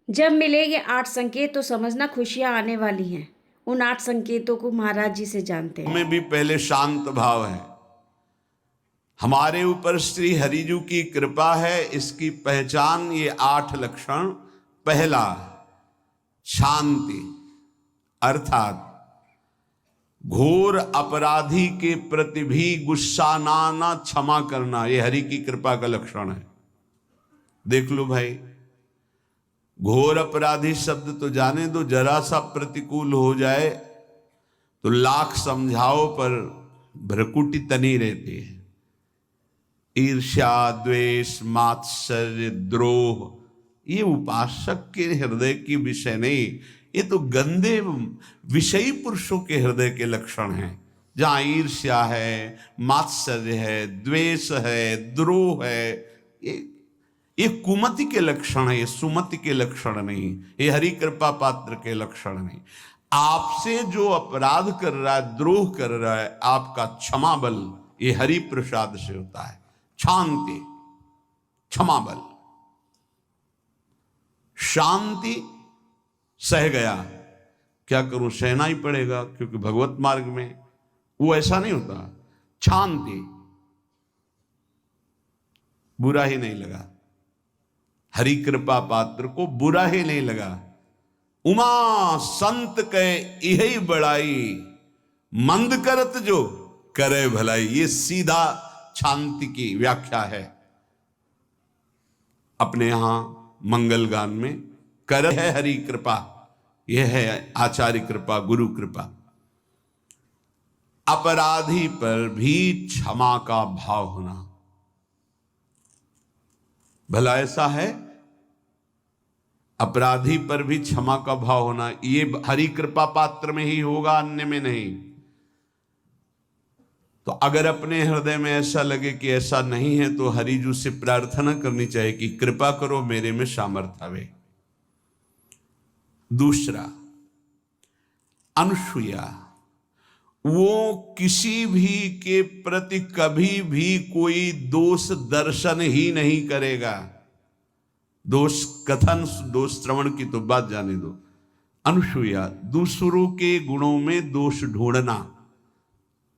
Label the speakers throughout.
Speaker 1: जब मिले ये 8 संकेत तो समझना खुशियाँ आने वाली हैं। उन 8 संकेतों को महाराज जी से जानते हैं।
Speaker 2: हमें भी पहले शांत भाव है। हमारे ऊपर श्री हरिजू की कृपा है, इसकी पहचान ये 8 लक्षण। पहला, शांति, अर्थात घोर अपराधी के प्रति भी गुस्सा ना आना, क्षमा करना, ये हरि की कृपा का लक्षण है। देख लो भाई, घोर अपराधी शब्द तो जाने दो, जरा सा प्रतिकूल हो जाए तो लाख समझाओ पर भ्रकुटी तनी रहती है। ईर्ष्या, द्वेष, मात्सर्य, द्रोह, ये उपासक के हृदय की विषय नहीं, ये तो गंदे विषयी पुरुषों के हृदय के लक्षण हैं। जहां ईर्ष्या है, मात्सर्य है, द्वेष है, द्रोह है, ये कुमति के लक्षण है, ये सुमति के लक्षण नहीं, ये हरि कृपा पात्र के लक्षण नहीं। आपसे जो अपराध कर रहा है, द्रोह कर रहा है, आपका क्षमा बल ये हरि प्रसाद से होता है। शांति, क्षमा बल, शांति, सह गया, क्या करूं, सहना ही पड़ेगा क्योंकि भगवत मार्ग में वो ऐसा नहीं होता। शांति, बुरा ही नहीं लगा, हरि कृपा पात्र को बुरा ही नहीं लगा। उमा संत के यही बड़ाई, मंद करत जो करे भलाई, ये सीधा शांति की व्याख्या है। अपने यहां मंगल गान में कर है हरि कृपा, यह है आचार्य कृपा, गुरु कृपा। अपराधी पर भी क्षमा का भाव होना, भला ऐसा है, अपराधी पर भी क्षमा का भाव होना, ये हरि कृपा पात्र में ही होगा, अन्य में नहीं। तो अगर अपने हृदय में ऐसा लगे कि ऐसा नहीं है तो हरिजू से प्रार्थना करनी चाहिए कि कृपा करो मेरे में सामर्थ्य आवे। दूसरा, अनुसूया, वो किसी भी के प्रति कभी भी कोई दोष दर्शन ही नहीं करेगा। दोष कथन, दोष श्रवण की तो बात जाने दो। अनुसूया, दूसरों के गुणों में दोष ढूंढना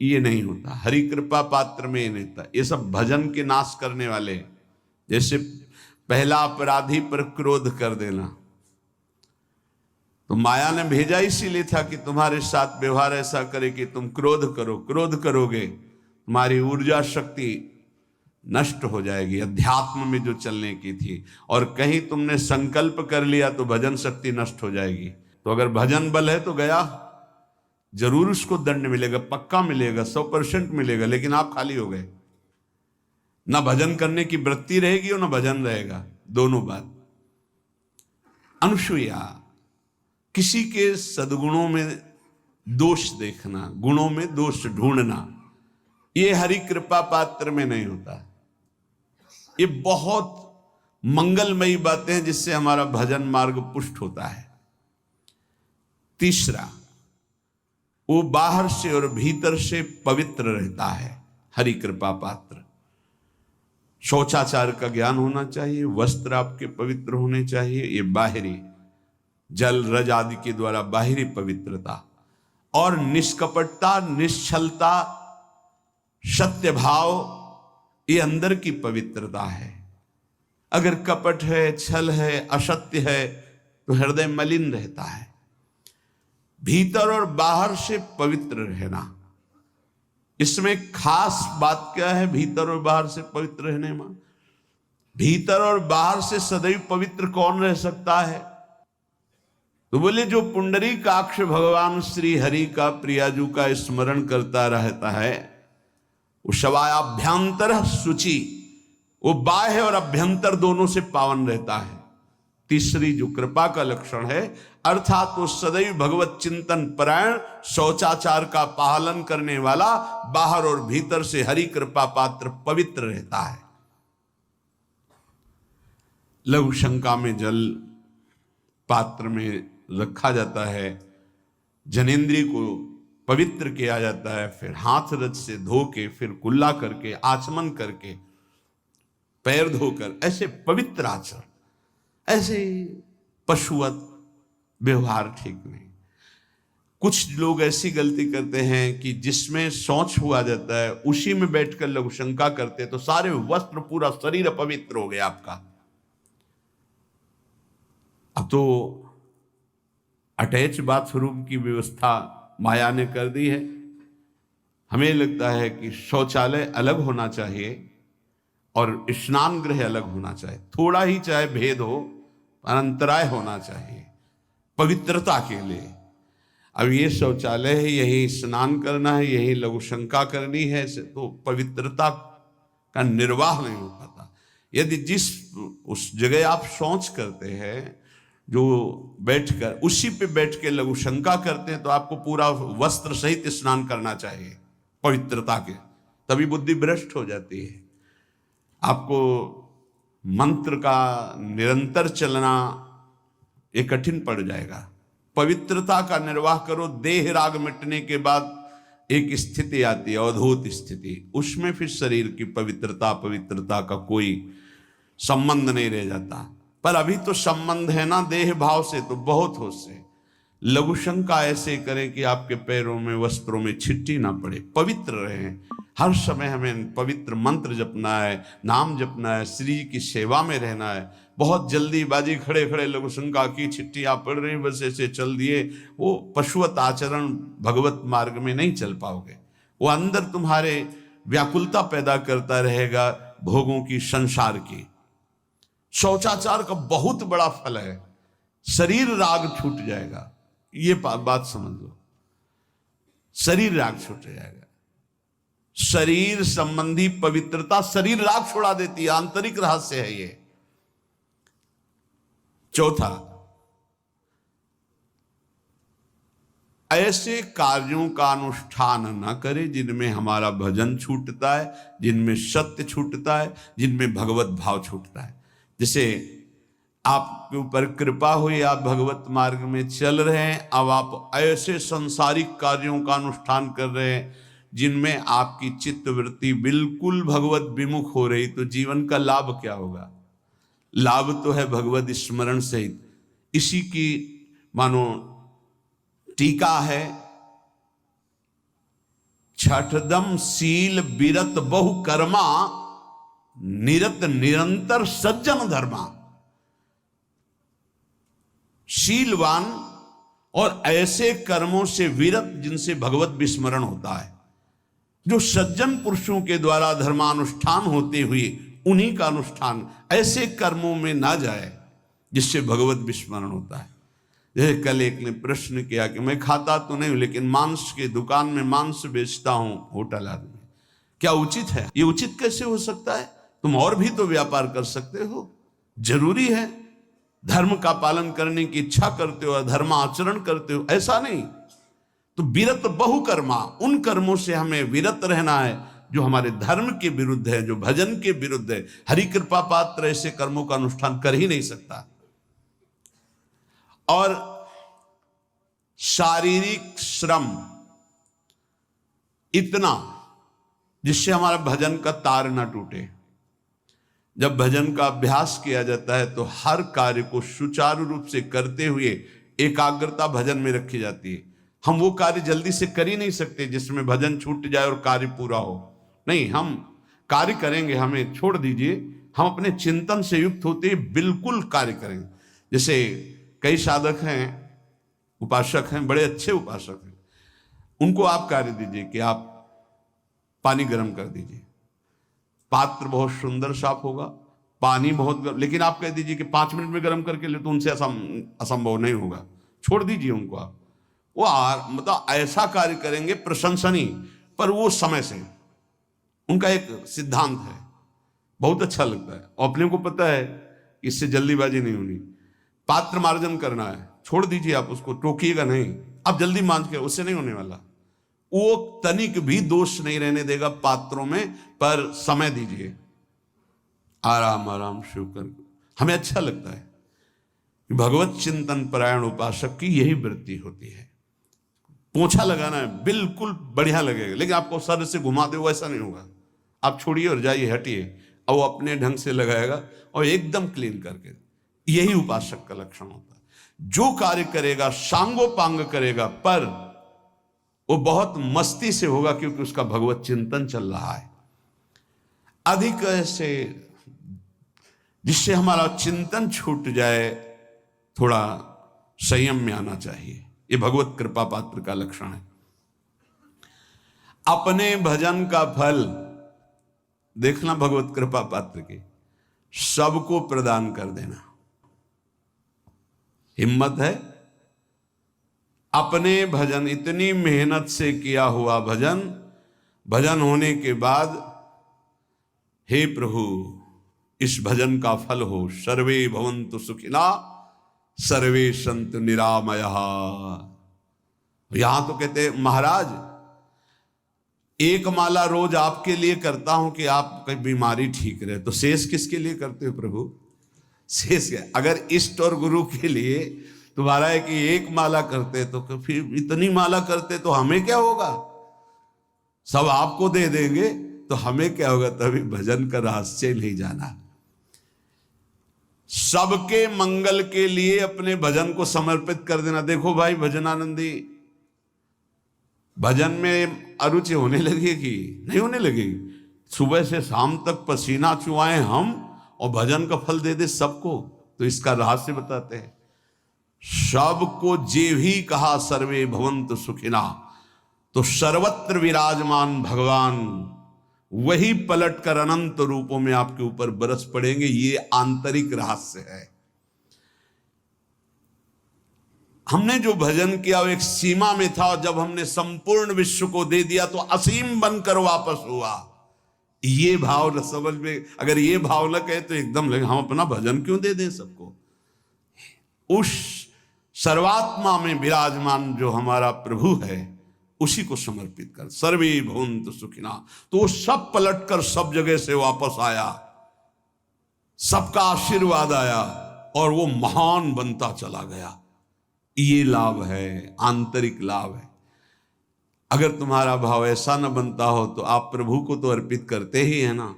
Speaker 2: ये नहीं होता, हरि कृपा पात्र में ये नहीं होता। ये सब भजन के नाश करने वाले, जैसे पहला अपराधी पर क्रोध कर देना, तो माया ने भेजा इसीलिए था कि तुम्हारे साथ व्यवहार ऐसा करे कि तुम क्रोध करो, क्रोध करोगे तुम्हारी ऊर्जा शक्ति नष्ट हो जाएगी, अध्यात्म में जो चलने की थी, और कहीं तुमने संकल्प कर लिया तो भजन शक्ति नष्ट हो जाएगी। तो अगर भजन बल है तो गया, जरूर उसको दंड मिलेगा, पक्का मिलेगा, 100% मिलेगा, लेकिन आप खाली हो गए, ना भजन करने की वृत्ति रहेगी और ना भजन रहेगा, दोनों बात। अनुसूया, किसी के सद्गुणों में दोष देखना, गुणों में दोष ढूंढना, ये हरि कृपा पात्र में नहीं होता। ये बहुत मंगलमयी बातें हैं जिससे हमारा भजन मार्ग पुष्ट होता है। तीसरा, वो बाहर से और भीतर से पवित्र रहता है, हरि कृपा पात्र। शौचाचार का ज्ञान होना चाहिए, वस्त्र आपके पवित्र होने चाहिए, ये बाहरी जल रज आदि के द्वारा बाहरी पवित्रता, और निष्कपटता, निश्चलता, सत्य भाव, ये अंदर की पवित्रता है। अगर कपट है, छल है, असत्य है तो हृदय मलिन रहता है। भीतर और बाहर से पवित्र रहना, इसमें खास बात क्या है भीतर और बाहर से पवित्र रहने में? भीतर और बाहर से सदैव पवित्र कौन रह सकता है? तो बोले जो पुंडरीकाक्ष भगवान श्री हरि का, प्रियाजू का स्मरण करता रहता है, वो शवायाभ्यंतर शुचि, वो बाह्य और अभ्यंतर दोनों से पावन रहता है। तीसरी जो कृपा का लक्षण है, अर्थात वो सदैव भगवत चिंतन परायण, शौचाचार का पालन करने वाला, बाहर और भीतर से हरि कृपा पात्र पवित्र रहता है। लघु शंका में जल पात्र में रखा जाता है, जनेंद्रिय को पवित्र किया जाता है, फिर हाथ रज से धो के, फिर कुल्ला करके, आचमन करके, पैर धोकर, ऐसे पवित्र आचरण, ऐसे पशुवत व्यवहार ठीक नहीं। कुछ लोग ऐसी गलती करते हैं कि जिसमें शौच हुआ जाता है उसी में बैठकर लघु शंका करते हैं, तो सारे वस्त्र, पूरा शरीर अपवित्र हो गया आपका। अब तो अटैच बाथरूम की व्यवस्था माया ने कर दी है। हमें लगता है कि शौचालय अलग होना चाहिए और स्नान गृह अलग होना चाहिए, थोड़ा ही चाहे भेद हो पर अंतराय होना चाहिए पवित्रता के लिए। अब ये शौचालय है, यही स्नान करना है, यही लघु शंका करनी है, तो पवित्रता का निर्वाह नहीं हो पाता। यदि जिस उस जगह आप शौच करते हैं, जो बैठकर उसी पे बैठ के लघु शंका करते हैं, तो आपको पूरा वस्त्र सहित स्नान करना चाहिए पवित्रता के, तभी बुद्धि भ्रष्ट हो जाती है। आपको मंत्र का निरंतर चलना ये कठिन पड़ जाएगा। पवित्रता का निर्वाह करो। देह राग मिटने के बाद एक स्थिति आती है, अवधूत स्थिति, उसमें फिर शरीर की पवित्रता का कोई संबंध नहीं रह जाता। पर अभी तो संबंध है ना देह भाव से, तो बहुत हो से लघु शंका ऐसे करें कि आपके पैरों में, वस्त्रों में छिट्टी ना पड़े, पवित्र रहें। हर समय हमें पवित्र मंत्र जपना है, नाम जपना है, श्री जी की सेवा में रहना है। बहुत जल्दीबाजी खड़े खड़े लघु शंका की, छिट्टियाँ पड़ रही, बस ऐसे चल दिए, वो पशुवत आचरण भगवत मार्ग में नहीं चल पाओगे। वो अंदर तुम्हारे व्याकुलता पैदा करता रहेगा, भोगों की, संसार की। शौचाचार का बहुत बड़ा फल है, शरीर राग छूट जाएगा। ये बात समझ लो, शरीर राग छूट जाएगा। शरीर संबंधी पवित्रता शरीर राग छुड़ा देती है, आंतरिक रहस्य है ये। चौथा, ऐसे कार्यों का अनुष्ठान न करे जिनमें हमारा भजन छूटता है, जिनमें सत्य छूटता है, जिनमें भगवत भाव छूटता है। जैसे आपके ऊपर कृपा हुई, आप भगवत मार्ग में चल रहे हैं, अब आप ऐसे संसारिक कार्यों का अनुष्ठान कर रहे हैं जिनमें आपकी चित्तवृत्ति बिल्कुल भगवत विमुख हो रही, तो जीवन का लाभ क्या होगा? लाभ तो है भगवत स्मरण सहित। इसी की मानो टीका है, छठदम शील बिरत बहु कर्मा, निरत निरंतर सज्जन धर्मा। शीलवान और ऐसे कर्मों से विरत जिनसे भगवत विस्मरण होता है, जो सज्जन पुरुषों के द्वारा धर्मानुष्ठान होते हुए उन्हीं का अनुष्ठान, ऐसे कर्मों में ना जाए जिससे भगवत विस्मरण होता है। जैसे कल एक ने प्रश्न किया कि मैं खाता तो नहीं हूं लेकिन मांस की दुकान में मांस बेचता हूं, होटल आदमी, क्या उचित है? ये उचित कैसे हो सकता है? तुम और भी तो व्यापार कर सकते हो। जरूरी है धर्म का पालन करने की इच्छा करते हो, धर्म आचरण करते हो, ऐसा नहीं। तो विरत बहुकर्मा, उन कर्मों से हमें विरत रहना है जो हमारे धर्म के विरुद्ध है, जो भजन के विरुद्ध है। हरि कृपा पात्र ऐसे कर्मों का अनुष्ठान कर ही नहीं सकता। और शारीरिक श्रम इतना जिससे हमारा भजन का तार ना टूटे। जब भजन का अभ्यास किया जाता है तो हर कार्य को सुचारू रूप से करते हुए एकाग्रता भजन में रखी जाती है। हम वो कार्य जल्दी से कर ही नहीं सकते जिसमें भजन छूट जाए और कार्य पूरा हो। नहीं, हम कार्य करेंगे, हमें छोड़ दीजिए, हम अपने चिंतन से युक्त होते बिल्कुल कार्य करेंगे। जैसे कई साधक हैं, उपासक हैं, बड़े अच्छे उपासक हैं, उनको आप कार्य दीजिए कि आप पानी गर्म कर दीजिए। पात्र बहुत सुंदर साफ होगा, पानी बहुत गर्म, लेकिन आप कह दीजिए कि 5 मिनट में गर्म करके ले, तो उनसे असंभव नहीं होगा। छोड़ दीजिए उनको आप, वो मतलब ऐसा कार्य करेंगे प्रशंसनीय, पर वो समय से। उनका एक सिद्धांत है, बहुत अच्छा लगता है। और अपने को पता है इससे जल्दीबाजी नहीं होनी। पात्र मार्जन करना है, छोड़ दीजिए, आप उसको टोकिएगा नहीं, आप जल्दी मांझ के, उससे नहीं होने वाला। वो तनिक भी दोष नहीं रहने देगा पात्रों में, पर समय दीजिए, आराम आराम शिव कर। हमें अच्छा लगता है। भगवत चिंतन परायण उपासक की यही वृत्ति होती है। पोछा लगाना है, बिल्कुल बढ़िया लगेगा, लेकिन आपको सर से घुमा दे वैसा नहीं होगा। आप छोड़िए और जाइए, हटिए, और वो अपने ढंग से लगाएगा और एकदम क्लीन करके। यही उपासक का लक्षण होता है। जो कार्य करेगा सांगोपांग करेगा, पर वो बहुत मस्ती से होगा क्योंकि उसका भगवत चिंतन चल रहा है। अधिक ऐसे जिससे हमारा चिंतन छूट जाए, थोड़ा संयम में आना चाहिए। ये भगवत कृपा पात्र का लक्षण है। अपने भजन का फल देखना भगवत कृपा पात्र के, सबको प्रदान कर देना। हिम्मत है? अपने भजन, इतनी मेहनत से किया हुआ भजन, भजन होने के बाद हे प्रभु इस भजन का फल हो, सर्वे भवन्तु सुखिना सर्वे सन्तु निरामयः। यहां तो कहते हैं महाराज एक माला रोज आपके लिए करता हूं कि आपकी बीमारी ठीक रहे, तो शेष किसके लिए करते हो प्रभु? शेष क्या? अगर इष्ट और गुरु के लिए तुम्हारा है कि एक माला करते तो फिर इतनी माला करते तो हमें क्या होगा? सब आपको दे देंगे तो हमें क्या होगा? तभी भजन का रहस्य नहीं जाना। सबके मंगल के लिए अपने भजन को समर्पित कर देना। देखो भाई भजनानंदी, भजन में अरुचि होने लगेगी? नहीं होने लगेगी। सुबह से शाम तक पसीना चुआए हम और भजन का फल दे दे सबको, तो इसका रहस्य बताते हैं। सबको जे भी कहा सर्वे भवन्तु सुखिना, तो सर्वत्र विराजमान भगवान वही पलटकर अनंत रूपों में आपके ऊपर बरस पड़ेंगे। ये आंतरिक रहस्य है। हमने जो भजन किया वो एक सीमा में था, और जब हमने संपूर्ण विश्व को दे दिया तो असीम बनकर वापस हुआ। ये भाव न समझ में, अगर ये भाव न कहे तो एकदम लगे हम अपना भजन क्यों दे दें सबको। उस सर्वात्मा में विराजमान जो हमारा प्रभु है उसी को समर्पित कर, सर्वे भवन्तु सुखिना। तो वो सब पलटकर सब जगह से वापस आया, सबका आशीर्वाद आया और वो महान बनता चला गया। ये लाभ है, आंतरिक लाभ है। अगर तुम्हारा भाव ऐसा न बनता हो तो आप प्रभु को तो अर्पित करते ही है ना,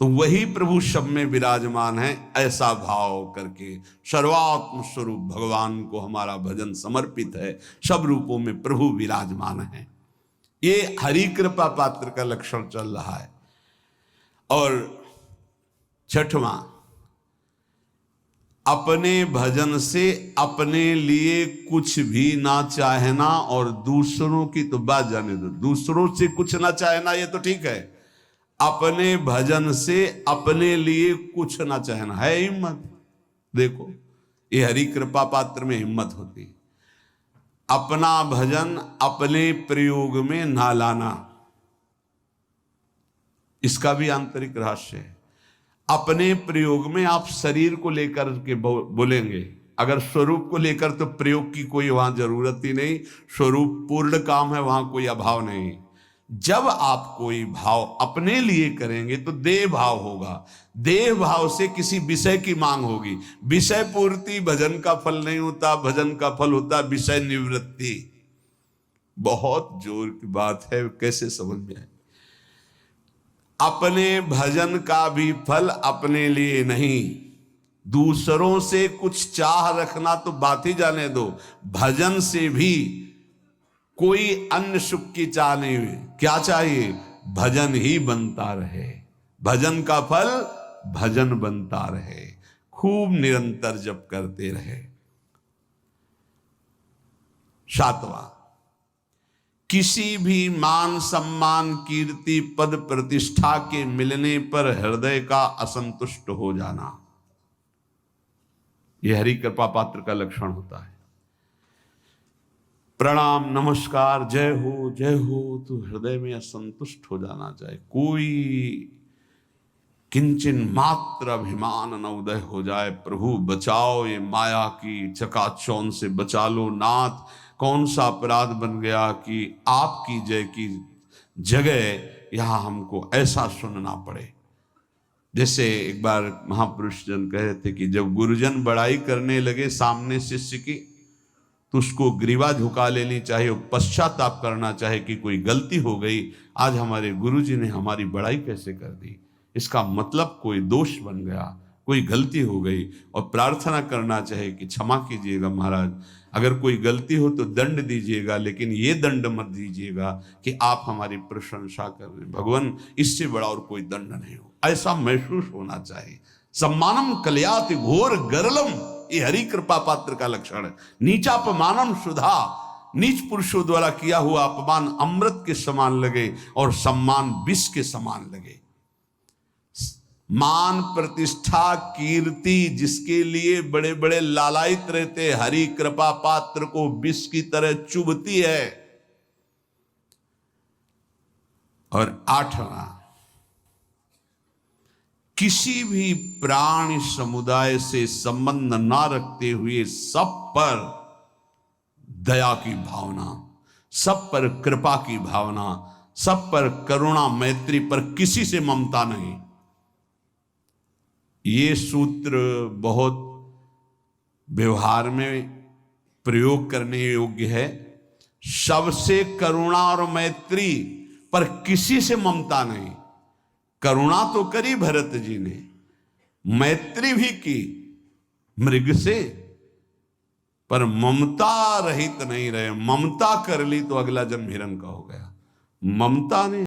Speaker 2: तो वही प्रभु सब में विराजमान है। ऐसा भाव करके सर्वात्म स्वरूप भगवान को हमारा भजन समर्पित है। सब रूपों में प्रभु विराजमान है। ये हरि कृपा पात्र का लक्षण चल रहा है। और छठवां, अपने भजन से अपने लिए कुछ भी ना चाहना, और दूसरों की तो बात जाने दो, दूसरों से कुछ ना चाहना ये तो ठीक है, अपने भजन से अपने लिए कुछ ना चाहना है हिम्मत। देखो ये हरि कृपा पात्र में हिम्मत होती है। अपना भजन अपने प्रयोग में ना लाना, इसका भी आंतरिक रहस्य है। अपने प्रयोग में आप शरीर को लेकर के बोलेंगे, अगर स्वरूप को लेकर तो प्रयोग की कोई वहां जरूरत ही नहीं। स्वरूप पूर्ण काम है, वहां कोई अभाव नहीं। जब आप कोई भाव अपने लिए करेंगे तो देह भाव होगा। देह भाव से किसी विषय की मांग होगी। विषय पूर्ति भजन का फल नहीं होता, भजन का फल होता विषय निवृत्ति। बहुत जोर की बात है, कैसे समझ में आए? अपने भजन का भी फल अपने लिए नहीं, दूसरों से कुछ चाह रखना तो बात ही जाने दो। भजन से भी कोई अन्य सुख की चाह नहीं हुई। क्या चाहिए? भजन ही बनता रहे, भजन का फल भजन बनता रहे, खूब निरंतर जप करते रहे। सातवां, किसी भी मान सम्मान कीर्ति पद प्रतिष्ठा के मिलने पर हृदय का असंतुष्ट हो जाना, यह हरि कृपा पात्र का लक्षण होता है। प्रणाम नमस्कार जय हो तो हृदय में असंतुष्ट हो जाना चाहिए। कोई किंचन मात्र अभिमान न उदय हो जाए। प्रभु बचाओ, ये माया की चकाचौंध से बचा लो नाथ। कौन सा अपराध बन गया कि आपकी जय की जगह यहां हमको ऐसा सुनना पड़े। जैसे एक बार महापुरुष जन कह रहे थे कि जब गुरुजन बड़ाई करने लगे सामने शिष्य की, तो उसको ग्रीवा झुका लेनी चाहिए, पश्चाताप करना चाहिए कि कोई गलती हो गई, आज हमारे गुरुजी ने हमारी बड़ाई कैसे कर दी, इसका मतलब कोई दोष बन गया, कोई गलती हो गई और प्रार्थना करना चाहे कि क्षमा कीजिएगा महाराज, अगर कोई गलती हो तो दंड दीजिएगा, लेकिन ये दंड मत दीजिएगा कि आप हमारी प्रशंसा कर रहे हैं। भगवान, इससे बड़ा और कोई दंड नहीं हो, ऐसा महसूस होना चाहिए। सम्मानम कलयाति घोर गरलम, ये हरि कृपा पात्र का लक्षण है। नीचापमानम सुधा, नीच पुरुषों द्वारा किया हुआ अपमान अमृत के समान लगे और सम्मान विष के समान लगे। मान प्रतिष्ठा कीर्ति जिसके लिए बड़े बड़े लालायित रहते, हरि कृपा पात्र को विष की तरह चुभती है। और 8वां, किसी भी प्राणी समुदाय से संबंध ना रखते हुए सब पर दया की भावना, सब पर कृपा की भावना, सब पर करुणा मैत्री, पर किसी से ममता नहीं। ये सूत्र बहुत व्यवहार में प्रयोग करने योग्य है। सबसे करुणा और मैत्री, पर किसी से ममता नहीं। करुणा तो करी भरत जी ने, मैत्री भी की मृग से, पर ममता रहित नहीं रहे। ममता कर ली तो अगला जन्म हिरण का हो गया। ममता ने